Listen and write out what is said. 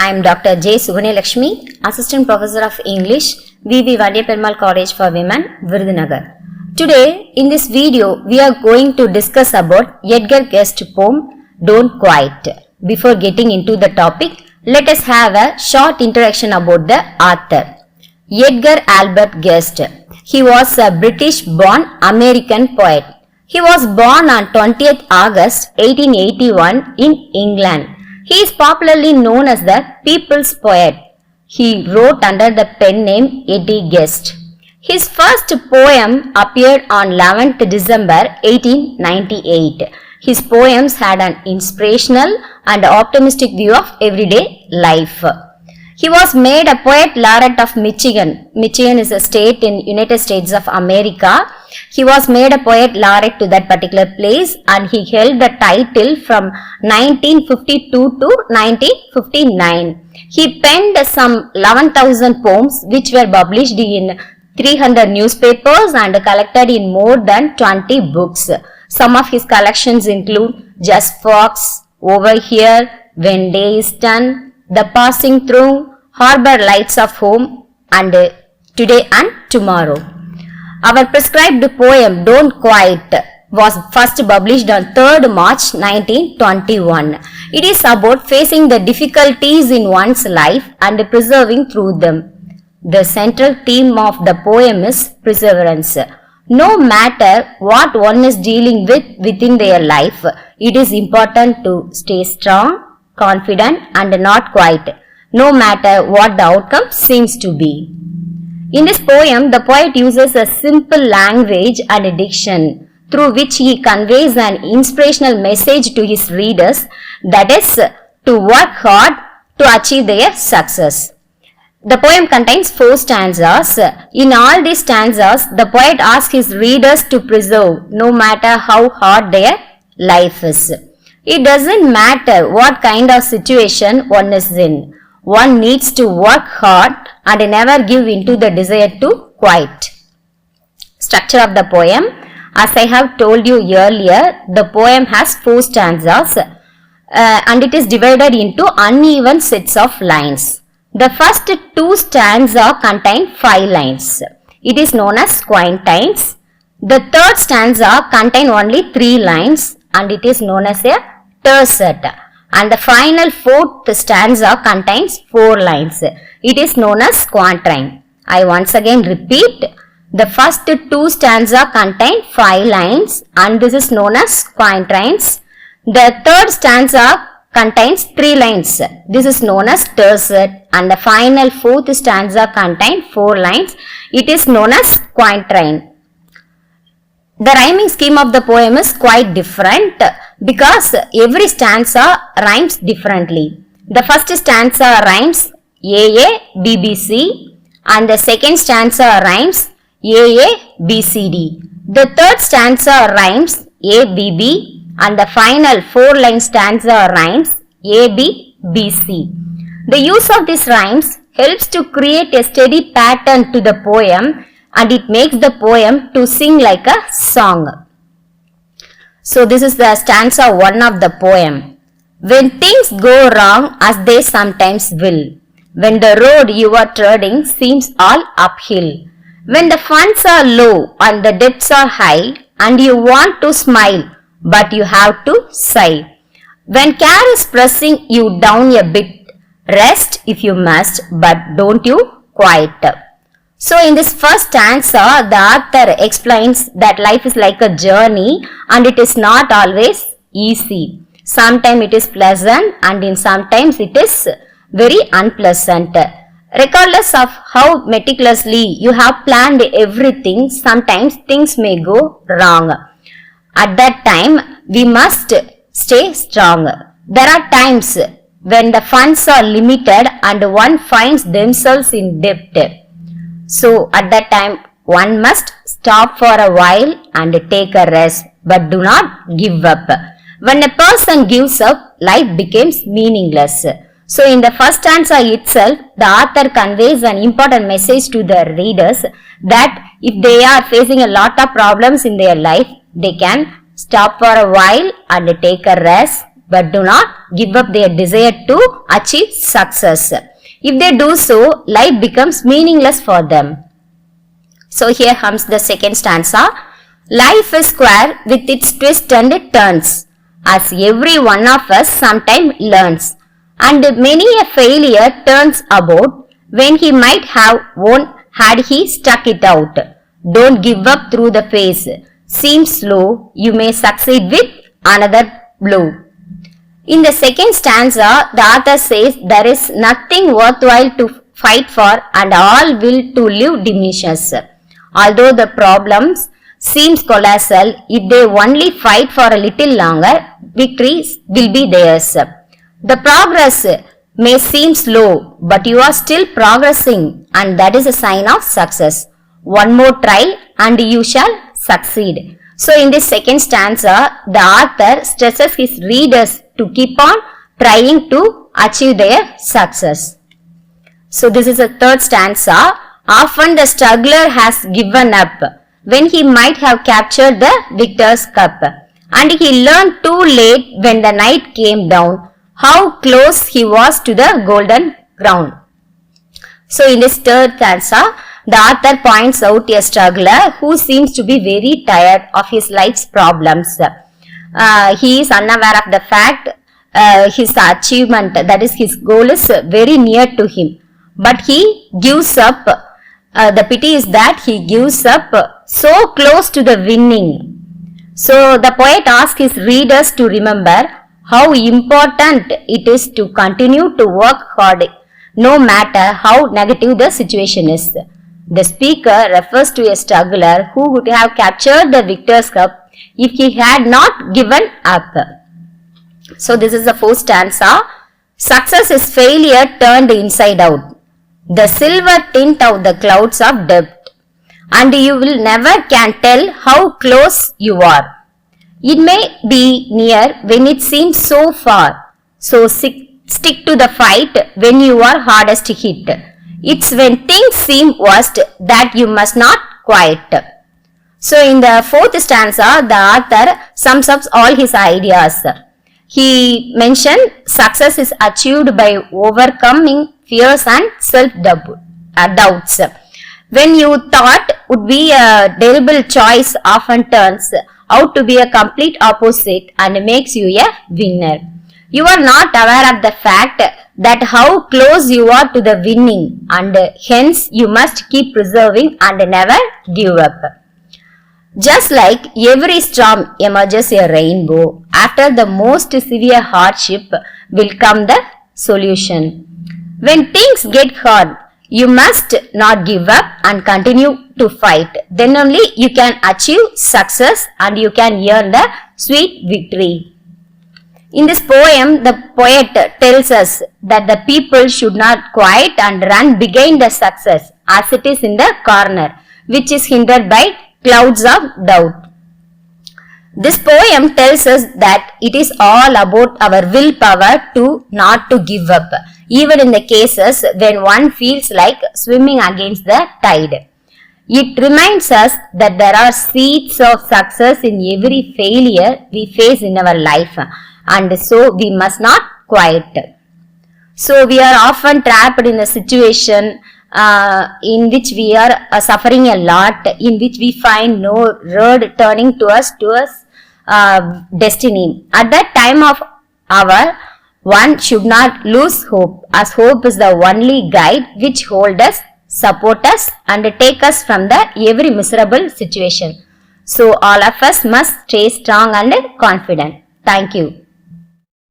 I am Dr. J. Suganelakshmi, Assistant Professor of English, V.V. Vandyaperumal College for Women, Virudhunagar. Today, in this video, we are going to discuss about Edgar Guest poem, Don't Quit. Before getting into the topic, let us have a short introduction about the author. Edgar Albert Guest. He was a British-born American poet. He was born on 20th August 1881 in England. He is popularly known as the People's Poet. He wrote under the pen name Edgar Guest. His first poem appeared on 11th December 1898. His poems had an inspirational and optimistic view of everyday life. He was made a poet laureate of Michigan. Michigan is a state in United States of America. He was made a poet laureate to that particular place and he held the title from 1952 to 1959. He penned some 11,000 poems which were published in 300 newspapers and collected in more than 20 books. Some of his collections include Just Fox, Over Here, When Day is Done, The Passing Through, Harbor Lights of Home, and Today and Tomorrow. Our prescribed poem Don't Quit was first published on 3rd March 1921. It is about facing the difficulties in one's life and persevering through them. The central theme of the poem is perseverance. No matter what one is dealing with within their life, it is important to stay strong, confident and not quit, no matter what the outcome seems to be. In this poem, the poet uses a simple language and diction through which he conveys an inspirational message to his readers, that is, to work hard to achieve their success. The poem contains 4 stanzas. In all these stanzas, the poet asks his readers to persevere no matter how hard their life is. It doesn't matter what kind of situation one is in. One needs to work hard and never give in to the desire to quit. Structure of the poem. As I have told you earlier, the poem has 4 stanzas and it is divided into uneven sets of lines. The first 2 stanzas contain 5 lines. It is known as quatrains. The third stanza contains only 3 lines and it is known as a tercet. And the final 4th stanza contains 4 lines. It is known as quatrain. I once again repeat. The first 2 stanzas contain 5 lines and this is known as quatrains. The third stanza contains 3 lines. This is known as tercet. And the final 4th stanza contains 4 lines. It is known as quatrain. The rhyming scheme of the poem is quite different because every stanza rhymes differently. The first stanza rhymes AA, BBC and the second stanza rhymes AA, BCD. The third stanza rhymes ABB and the final 4-line stanza rhymes AB, BC. The use of these rhymes helps to create a steady pattern to the poem and it makes the poem to sing like a song. So this is the stanza 1 of the poem. When things go wrong as they sometimes will, when the road you are treading seems all uphill, when the funds are low and the debts are high and you want to smile but you have to sigh, when care is pressing you down a bit, rest if you must but don't you quit. So in this first stanza, the author explains that life is like a journey and it is not always easy. Sometimes it is pleasant and in sometimes it is very unpleasant. Regardless of how meticulously you have planned everything, sometimes things may go wrong. At that time, we must stay strong. There are times when the funds are limited and one finds themselves in debt. So at that time one must stop for a while and take a rest, but do not give up. When a person gives up, life becomes meaningless. So in the first stanza itself, the author conveys an important message to the readers that if they are facing a lot of problems in their life, they can stop for a while and take a rest, but do not give up their desire to achieve success. If they do so, life becomes meaningless for them. So here comes the second stanza. Life is square with its twists and turns, as every one of us sometime learns, and many a failure turns about when he might have won had he stuck it out. Don't give up through the face. Seems slow, you may succeed with another blow. In the second stanza, the author says there is nothing worthwhile to fight for and all will to live diminishes. Although the problems seems colossal, if they only fight for a little longer, victories will be theirs. The progress may seem slow, but you are still progressing, and that is a sign of success. One more try and you shall succeed. So in this second stanza, the author stresses his readers to keep on trying to achieve their success. So this is a third stanza. Often the struggler has given up when he might have captured the victor's cup, and he learned too late when the night came down how close he was to the golden ground. So in this third stanza, the author points out a struggler who seems to be very tired of his life's problems. He is unaware of the fact his achievement, that is his goal, is very near to him. But he gives up. The pity is that he gives up so close to the winning. So the poet asks his readers to remember how important it is to continue to work hard no matter how negative the situation is. The speaker refers to a struggler who would have captured the victor's cup if he had not given up. So this is the fourth stanza. Success is failure turned inside out, the silver tint of the clouds of debt, and you will never can tell how close you are. It may be near when it seems so far, so stick to the fight when you are hardest hit. It's when things seem worst that you must not quit. So in the fourth stanza, the author sums up all his ideas. He mentioned success is achieved by overcoming fears and self-doubts. When you thought would be a terrible choice often turns out to be a complete opposite and makes you a winner. You are not aware of the fact that how close you are to the winning, and hence you must keep preserving and never give up. Just like every storm emerges a rainbow, after the most severe hardship will come the solution. When things get hard, you must not give up and continue to fight. Then only you can achieve success and you can earn the sweet victory. In this poem, the poet tells us that the people should not quit and run behind the success as it is in the corner, which is hindered by clouds of doubt. This poem tells us that it is all about our willpower to not to give up, even in the cases when one feels like swimming against the tide. It reminds us that there are seeds of success in every failure we face in our life, and so we must not quit. So we are often trapped in a situation in which we are suffering a lot, in which we find no road turning to us destiny. At that time of hour, one should not lose hope, as hope is the only guide which holds us, support us, and take us from the every miserable situation. So all of us must stay strong and confident. Thank you.